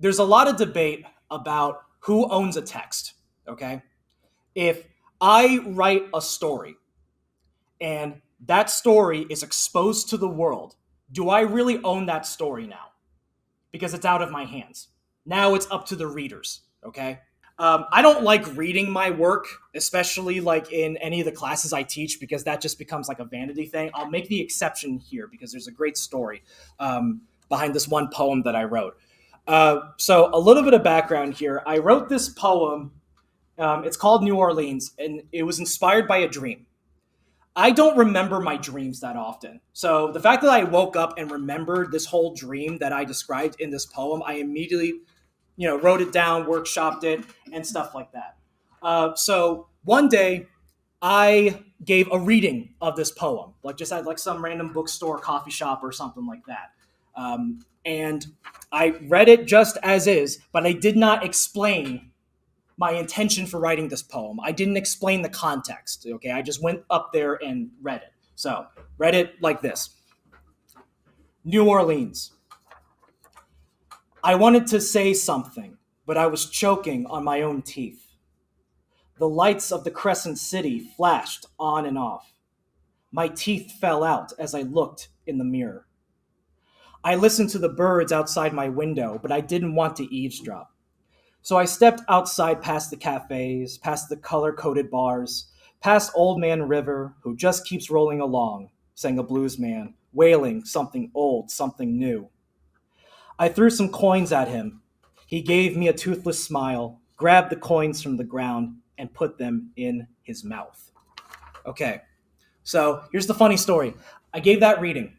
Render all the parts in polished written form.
there's a lot of debate about who owns a text, okay? If I write a story and that story is exposed to the world, do I really own that story now? Because it's out of my hands. Now it's up to the readers, okay? I don't like reading my work, especially like in any of the classes I teach, because that just becomes like a vanity thing. I'll make the exception here because there's a great story behind this one poem that I wrote. So a little bit of background here. I wrote this poem. It's called New Orleans, and it was inspired by a dream. I don't remember my dreams that often. So the fact that I woke up and remembered this whole dream that I described in this poem, I immediately, wrote it down, workshopped it, and stuff like that. So one day, I gave a reading of this poem, like just at like some random bookstore, coffee shop, or something like that. And I read it just as is, but I did not explain my intention for writing this poem. I didn't explain the context. Okay, I just went up there and read it. So, read it like this: New Orleans. I wanted to say something, but I was choking on my own teeth. The lights of the Crescent City flashed on and off. My teeth fell out as I looked in the mirror. I listened to the birds outside my window, but I didn't want to eavesdrop. So I stepped outside past the cafes, past the color-coded bars, past Old Man River, who just keeps rolling along, sang a blues man, wailing something old, something new. I threw some coins at him. He gave me a toothless smile, grabbed the coins from the ground, and put them in his mouth. Okay, so here's the funny story. I gave that reading.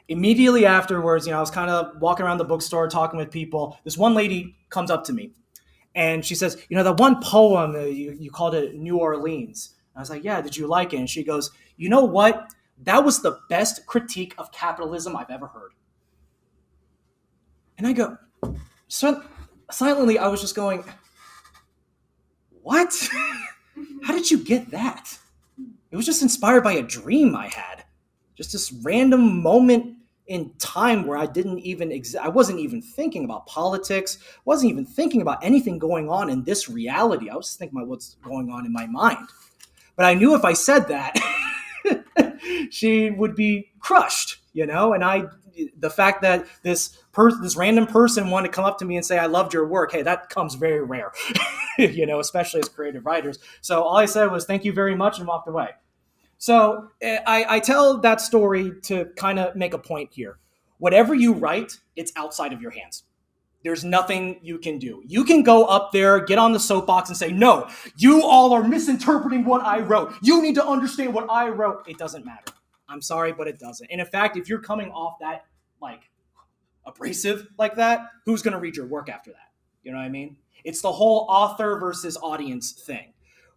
Immediately afterwards, I was kind of walking around the bookstore talking with people. This one lady comes up to me and she says, that one poem, you called it New Orleans. And I was like, yeah, did you like it? And she goes, you know what? That was the best critique of capitalism I've ever heard. And I go, so silently, I was just going, what? How did you get that? It was just inspired by a dream I had. Just this random moment in time where I didn't even I wasn't even thinking about politics, wasn't even thinking about anything going on in this reality. I was just thinking about what's going on in my mind. But I knew if I said that, she would be crushed, and the fact that this random person wanted to come up to me and say, I loved your work, hey, that comes very rare, especially as creative writers. So all I said was, thank you very much, and walked away. So I tell that story to kind of make a point here. Whatever you write, it's outside of your hands. There's nothing you can do. You can go up there, get on the soapbox and say, no, you all are misinterpreting what I wrote. You need to understand what I wrote. It doesn't matter. I'm sorry, but it doesn't. And in fact, if you're coming off that abrasive like that, who's going to read your work after that? You know what I mean? It's the whole author versus audience thing.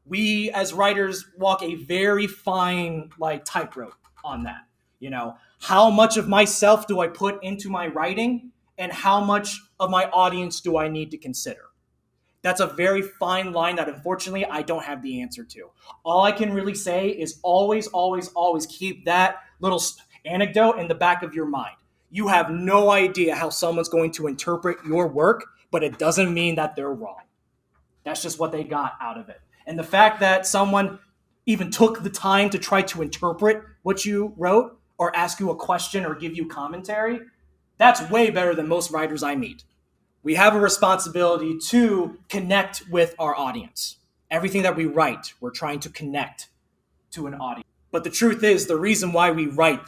We as writers walk a very fine tightrope on that. How much of myself do I put into my writing and how much of my audience do I need to consider? That's a very fine line that unfortunately I don't have the answer to. All I can really say is always, always, always keep that little anecdote in the back of your mind. You have no idea how someone's going to interpret your work, but it doesn't mean that they're wrong. That's just what they got out of it. And the fact that someone even took the time to try to interpret what you wrote or ask you a question or give you commentary, that's way better than most writers I meet. We have a responsibility to connect with our audience. Everything that we write, we're trying to connect to an audience. But the truth is, the reason why we write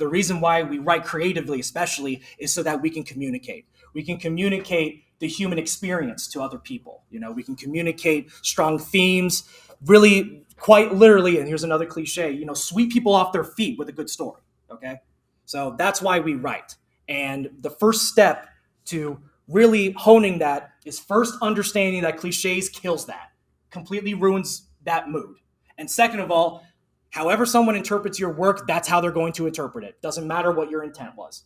creatively especially, is so that we can communicate. We can communicate the human experience to other people. We can communicate strong themes, really quite literally, and here's another cliche, sweep people off their feet with a good story, okay? So that's why we write. And the first step to really honing that is first understanding that cliches kills that, completely ruins that mood. And second of all, however someone interprets your work, that's how they're going to interpret it. Doesn't matter what your intent was.